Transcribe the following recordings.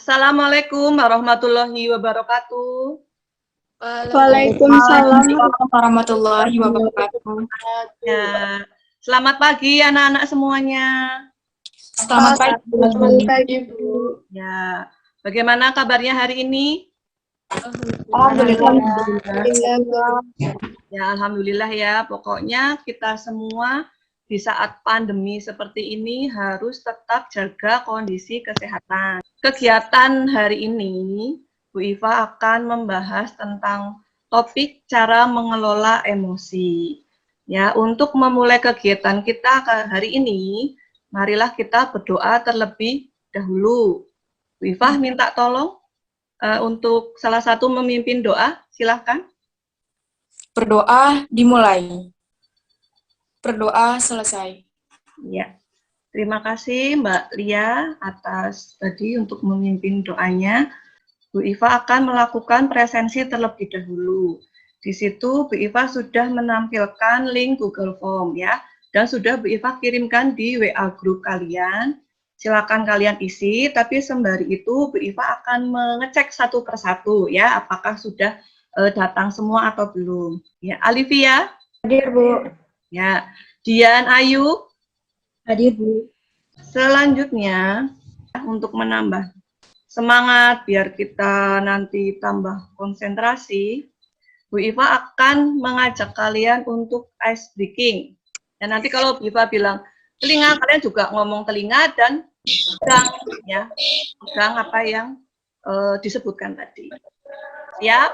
Assalamualaikum warahmatullahi wabarakatuh. Waalaikumsalam warahmatullahi wabarakatuh. Ya, selamat pagi anak-anak semuanya. Selamat pagi, Bu. Ya, bagaimana kabarnya hari ini? Alhamdulillah. Ya, alhamdulillah ya. Pokoknya kita semua di saat pandemi seperti ini harus tetap jaga kondisi kesehatan. Kegiatan hari ini, Bu Iva akan membahas tentang topik cara mengelola emosi. Ya, untuk memulai kegiatan kita hari ini, marilah kita berdoa terlebih dahulu. Bu Iva minta tolong untuk salah satu memimpin doa, silahkan. Berdoa dimulai. Berdoa selesai. Ya, terima kasih Mbak Lia atas tadi untuk memimpin doanya. Bu Iva akan melakukan presensi terlebih dahulu. Di situ Bu Iva sudah menampilkan link Google Form ya, dan sudah Bu Iva kirimkan di WA grup kalian. Silakan kalian isi, tapi sembari itu Bu Iva akan mengecek satu persatu ya, apakah sudah datang semua atau belum. Ya, Alivia? Hadir, Bu. Ya, Dian Ayu? Hadir, Bu. Selanjutnya, untuk menambah semangat biar kita nanti tambah konsentrasi, Bu Iva akan mengajak kalian untuk ice breaking. Dan nanti kalau Bu Iva bilang telinga, kalian juga ngomong telinga dan pegang ya, pegang apa yang disebutkan tadi. Siap?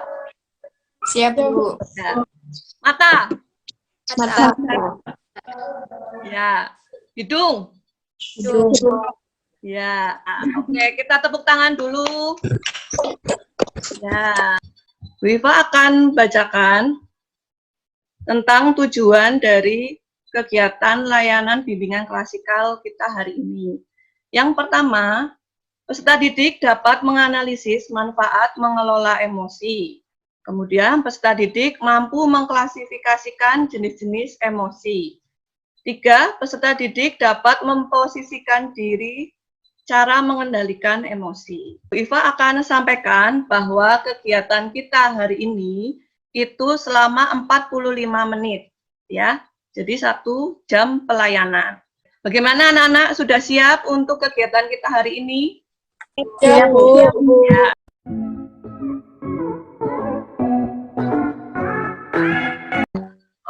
Siap, Bu. Ya. Mata. Mata. Ya. Hidung. Ya, oke, kita tepuk tangan dulu. Ya, Bu Iva akan bacakan tentang tujuan dari kegiatan layanan bimbingan klasikal kita hari ini. Yang pertama, peserta didik dapat menganalisis manfaat mengelola emosi. Kemudian, peserta didik mampu mengklasifikasikan jenis-jenis emosi. 3, peserta didik dapat memposisikan diri cara mengendalikan emosi. Bu Iva akan sampaikan bahwa kegiatan kita hari ini itu selama 45 menit, ya. Jadi 1 jam pelayanan. Bagaimana anak-anak, sudah siap untuk kegiatan kita hari ini? Siap, Bu. Ya.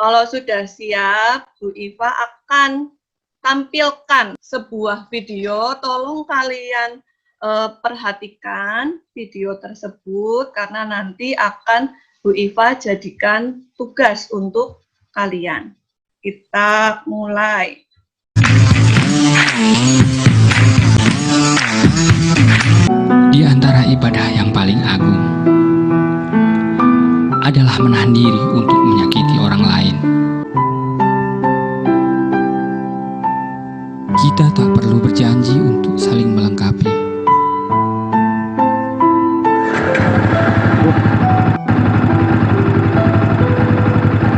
Kalau sudah siap, Bu Iva akan tampilkan sebuah video. Tolong kalian perhatikan video tersebut karena nanti akan Bu Iva jadikan tugas untuk kalian. Kita mulai. Di antara ibadah yang paling agung adalah menahan diri untuk menyakiti orang lain. Kita tak perlu berjanji untuk saling melengkapi.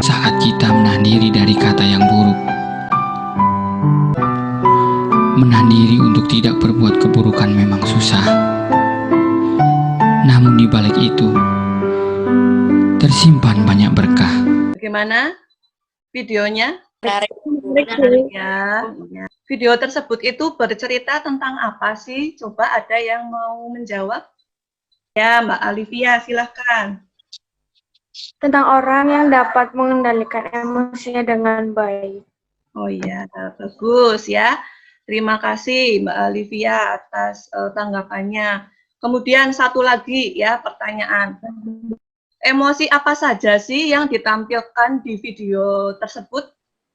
Saat kita menahan diri dari kata yang buruk, menahan diri untuk tidak berbuat keburukan memang susah. Namun di balik itu, tersimpan banyak berkah. Bagaimana videonya? Menarik. Ya. Video tersebut itu bercerita tentang apa sih? Coba ada yang mau menjawab? Ya, Mbak Alivia, silahkan. Tentang orang yang dapat mengendalikan emosinya dengan baik. Oh iya, bagus ya. Terima kasih Mbak Alivia atas tanggapannya. Kemudian satu lagi ya pertanyaan. Emosi apa saja sih yang ditampilkan di video tersebut?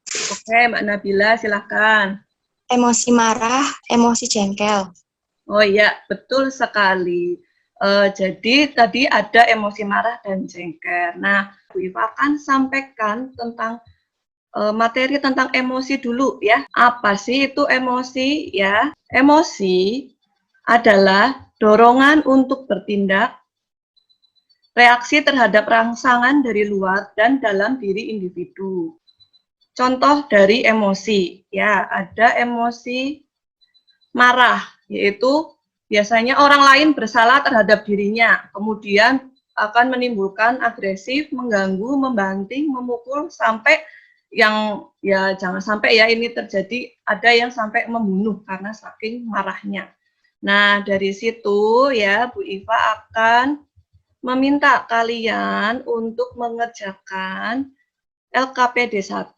Oke, Mbak Nabila, silahkan. Emosi marah, emosi jengkel. Oh iya, betul sekali. Jadi tadi ada emosi marah dan jengkel. Nah, Bu Iva akan sampaikan tentang materi tentang emosi dulu ya. Apa sih itu emosi ya? Emosi adalah dorongan untuk bertindak, reaksi terhadap rangsangan dari luar dan dalam diri individu. Contoh dari emosi, ya ada emosi marah, yaitu biasanya orang lain bersalah terhadap dirinya, kemudian akan menimbulkan agresif, mengganggu, membanting, memukul, sampai yang ya jangan sampai ya ini terjadi, ada yang sampai membunuh karena saking marahnya. Nah, dari situ ya Bu Iva akan meminta kalian untuk mengerjakan LKPD 1.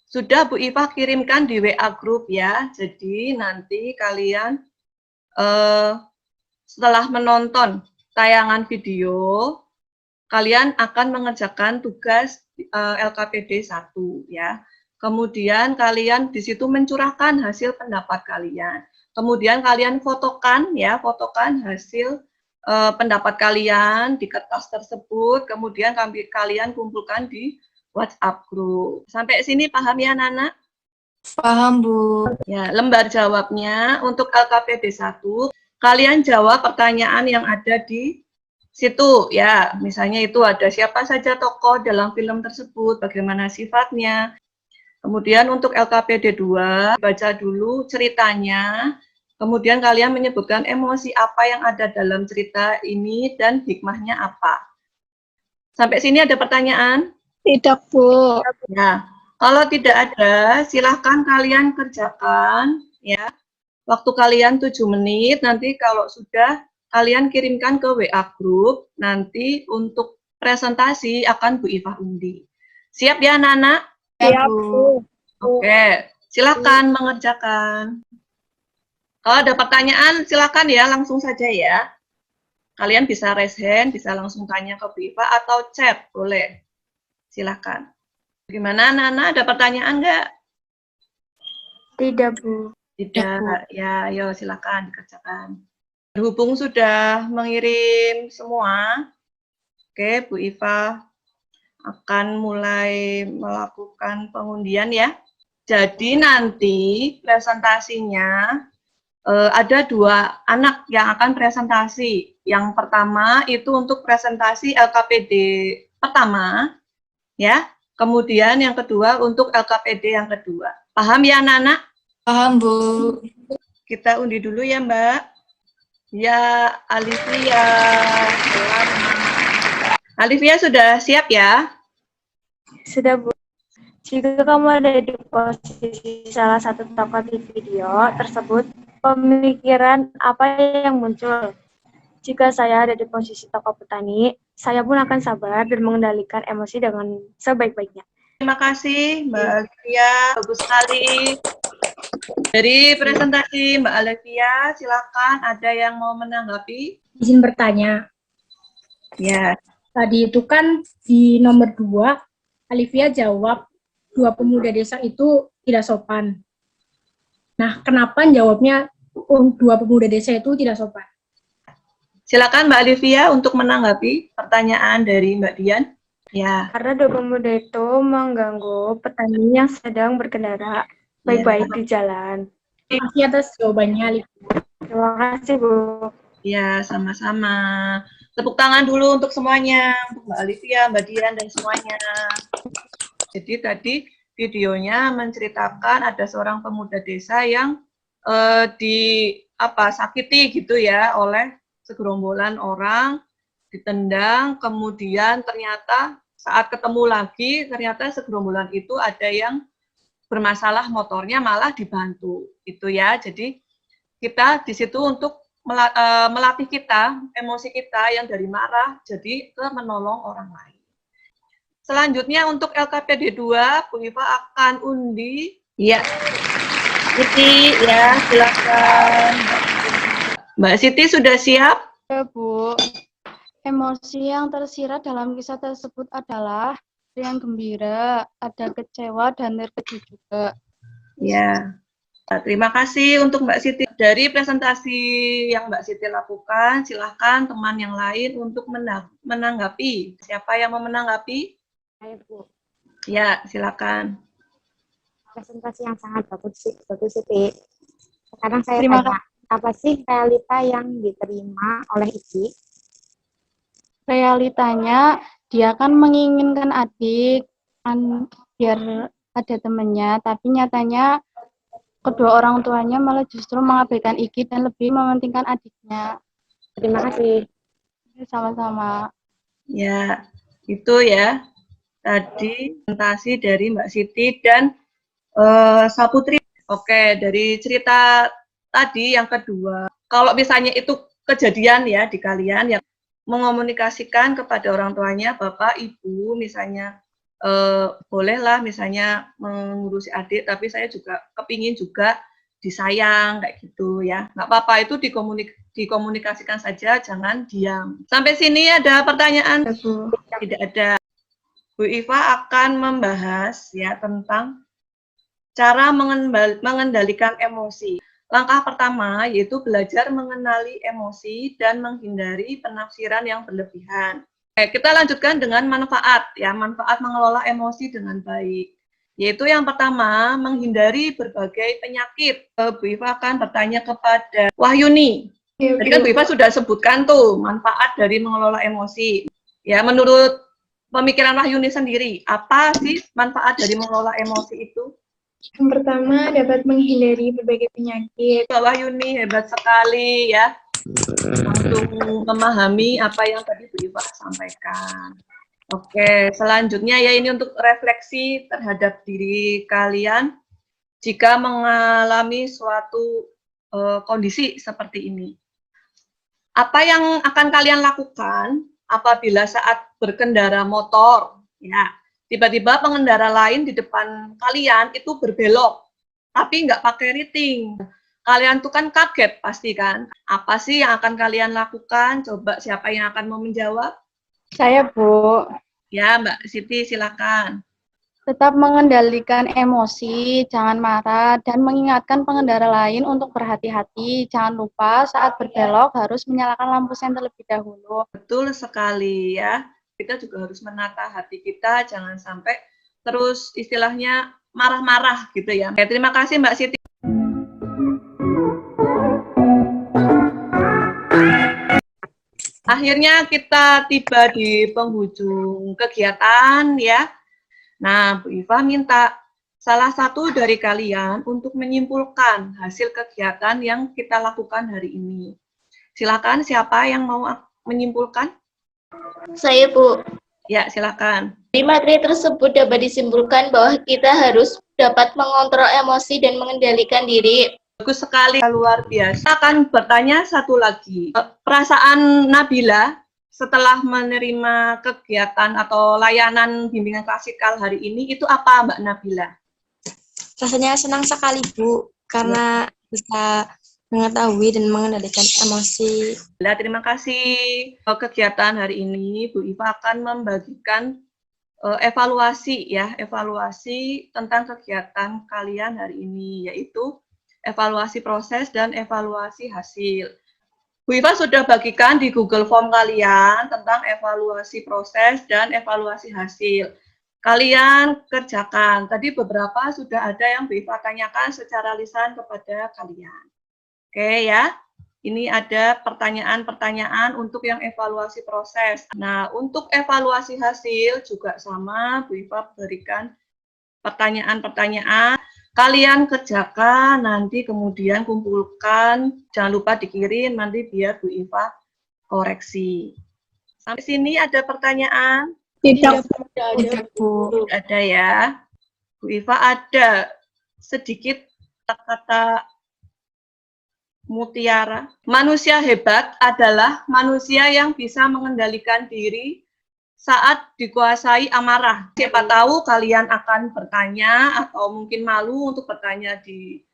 Sudah Bu Iva kirimkan di WA group ya. Jadi nanti kalian setelah menonton tayangan video, kalian akan mengerjakan tugas LKPD 1 ya. Kemudian kalian di situ mencurahkan hasil pendapat kalian. Kemudian kalian fotokan ya, fotokan hasil pendapat kalian di kertas tersebut, kemudian kalian kumpulkan di WhatsApp group. Sampai sini paham ya, Nana? Paham, Bu. Ya, lembar jawabnya untuk LKPD 1, kalian jawab pertanyaan yang ada di situ ya. Misalnya itu ada siapa saja tokoh dalam film tersebut, bagaimana sifatnya. Kemudian untuk LKPD 2, baca dulu ceritanya. Kemudian kalian menyebutkan emosi apa yang ada dalam cerita ini dan hikmahnya apa. Sampai sini ada pertanyaan? Tidak, Bu. Ya, kalau tidak ada, silahkan kalian kerjakan ya. Waktu kalian 7 menit, nanti kalau sudah kalian kirimkan ke WA group, nanti untuk presentasi akan Bu Iva undi. Siap ya, Nana? Siap, Bu. Oke, silakan mengerjakan. Kalau ada pertanyaan, silakan ya, langsung saja ya. Kalian bisa raise hand, bisa langsung tanya ke Bu Iva atau chat, boleh. Silakan. Gimana, Nana? Ada pertanyaan nggak? Tidak, Bu. Tidak. Ya, ayo silakan dikerjakan. Berhubung sudah mengirim semua, oke, Bu Iva akan mulai melakukan pengundian ya. Jadi nanti presentasinya ada 2 anak yang akan presentasi. Yang pertama itu untuk presentasi LKPD pertama, ya. Kemudian yang kedua untuk LKPD yang kedua. Paham ya, Nana? Paham, Bu. Kita undi dulu ya, Mbak. Ya, Alivia. Alivia sudah siap ya? Sudah, Bu. Jika kamu ada di posisi salah satu tokoh di video tersebut, pemikiran apa yang muncul? Jika saya ada di posisi tokoh petani, saya pun akan sabar dan mengendalikan emosi dengan sebaik-baiknya. Terima kasih, Mbak Alivia. Bagus sekali. Dari presentasi Mbak Alivia, silakan ada yang mau menanggapi? Izin bertanya. Ya. Tadi itu kan di nomor 2, Alivia jawab 2 pemuda desa itu tidak sopan. Nah, kenapa jawabnya 2 pemuda desa itu tidak sopan? Silakan Mbak Alivia untuk menanggapi pertanyaan dari Mbak Dian. Ya. Karena 2 pemuda itu mengganggu petani yang sedang berkendara baik-baik di jalan. Terima kasih atas jawabannya, Alivia. Terima kasih, Bu. Ya, sama-sama. Tepuk tangan dulu untuk semuanya, untuk Mbak Alivia, Mbak Dian, dan semuanya. Jadi tadi videonya menceritakan ada seorang pemuda desa yang sakiti gitu ya oleh segerombolan orang, ditendang, kemudian ternyata saat ketemu lagi, ternyata segerombolan itu ada yang bermasalah motornya malah dibantu, itu ya. Jadi kita di situ untuk melatih kita, emosi kita yang dari marah, jadi ke menolong orang lain. Selanjutnya untuk LKPD 2, Bu Iva akan undi. Ya, Siti, ya silakan. Mbak Siti sudah siap? Ya, Bu. Emosi yang tersirat dalam kisah tersebut adalah yang gembira, ada kecewa, dan terkejut juga. Ya, terima kasih untuk Mbak Siti. Dari presentasi yang Mbak Siti lakukan, silahkan teman yang lain untuk menanggapi. Siapa yang mau menanggapi? Saya, Bu. Ya, silakan. Presentasi yang sangat bagus, Siti. Sekarang saya Terima tanya, apa sih realita yang diterima oleh Ici? Realitanya, dia kan menginginkan adik, biar ada temannya, tapi nyatanya kedua orang tuanya malah justru mengabaikan Igi dan lebih mementingkan adiknya. Terima kasih. Sama-sama. Ya, itu ya tadi presentasi dari Mbak Siti dan Saputri. Oke, dari cerita tadi yang kedua, kalau misalnya itu kejadian ya di kalian yang mengomunikasikan kepada orang tuanya, bapak, ibu, misalnya bolehlah misalnya mengurusi adik, tapi saya juga kepingin juga disayang kayak gitu ya. Nggak apa-apa, itu dikomunikasikan saja, jangan diam. Sampai sini ada pertanyaan? Tidak ada. Bu Iva akan membahas ya tentang cara mengendalikan emosi. Langkah pertama yaitu belajar mengenali emosi dan menghindari penafsiran yang berlebihan. Oke, kita lanjutkan dengan manfaat ya, manfaat mengelola emosi dengan baik. Yaitu yang pertama, menghindari berbagai penyakit. Bu Iva akan bertanya kepada Wahyuni. Tadi kan Bu Iva sudah sebutkan tuh manfaat dari mengelola emosi. Ya, menurut pemikiran Wahyuni sendiri, apa sih manfaat dari mengelola emosi itu? Yang pertama, dapat menghindari berbagai penyakit. Mbak Wahyuni hebat sekali ya, langsung memahami apa yang tadi Bu Iva sampaikan. Oke, selanjutnya ya ini untuk refleksi terhadap diri kalian jika mengalami suatu kondisi seperti ini. Apa yang akan kalian lakukan apabila saat berkendara motor, ya, tiba-tiba pengendara lain di depan kalian itu berbelok, tapi nggak pakai riting. Kalian tuh kan kaget pasti kan. Apa sih yang akan kalian lakukan? Coba siapa yang akan mau menjawab? Saya, Bu. Ya, Mbak Siti, silakan. Tetap mengendalikan emosi, jangan marah, dan mengingatkan pengendara lain untuk berhati-hati. Jangan lupa saat berbelok harus menyalakan lampu sen terlebih dahulu. Betul sekali ya. Kita juga harus menata hati kita, jangan sampai terus istilahnya marah-marah gitu ya. Oke, terima kasih Mbak Siti. Akhirnya kita tiba di penghujung kegiatan ya. Nah, Bu Iva minta salah satu dari kalian untuk menyimpulkan hasil kegiatan yang kita lakukan hari ini. Silakan, siapa yang mau menyimpulkan? Saya, Bu. Ya, silakan. Di materi tersebut dapat disimpulkan bahwa kita harus dapat mengontrol emosi dan mengendalikan diri. Bagus sekali, luar biasa. Akan bertanya satu lagi. Perasaan Nabila setelah menerima kegiatan atau layanan bimbingan klasikal hari ini itu apa, Mbak Nabila? Rasanya senang sekali, Bu, karena bisa mengetahui dan mengendalikan emosi. Terima kasih. Kegiatan hari ini Bu Iva akan membagikan evaluasi ya, evaluasi tentang kegiatan kalian hari ini, yaitu evaluasi proses dan evaluasi hasil. Bu Iva sudah bagikan di Google Form kalian tentang evaluasi proses dan evaluasi hasil. Kalian kerjakan. Tadi beberapa sudah ada yang Bu Iva tanyakan secara lisan kepada kalian. Oke ya, ini ada pertanyaan-pertanyaan untuk yang evaluasi proses. Nah, untuk evaluasi hasil juga sama, Bu Iva berikan pertanyaan-pertanyaan. Kalian kerjakan, nanti kemudian kumpulkan, jangan lupa dikirim nanti biar Bu Iva koreksi. Sampai sini ada pertanyaan? Tidak. Bu. Ada ya. Bu Iva ada sedikit kata-kata mutiara. Manusia hebat adalah manusia yang bisa mengendalikan diri saat dikuasai amarah. Siapa tahu kalian akan bertanya atau mungkin malu untuk bertanya di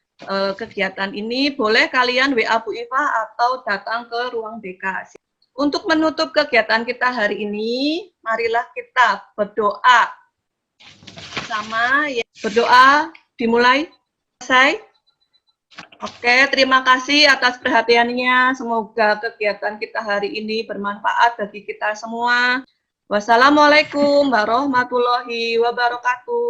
kegiatan ini, boleh kalian WA Bu Iva atau datang ke ruang BK. Untuk menutup kegiatan kita hari ini, marilah kita berdoa bersama. Ya. Berdoa dimulai. Selesai. Oke, terima kasih atas perhatiannya. Semoga kegiatan kita hari ini bermanfaat bagi kita semua. Wassalamualaikum warahmatullahi wabarakatuh.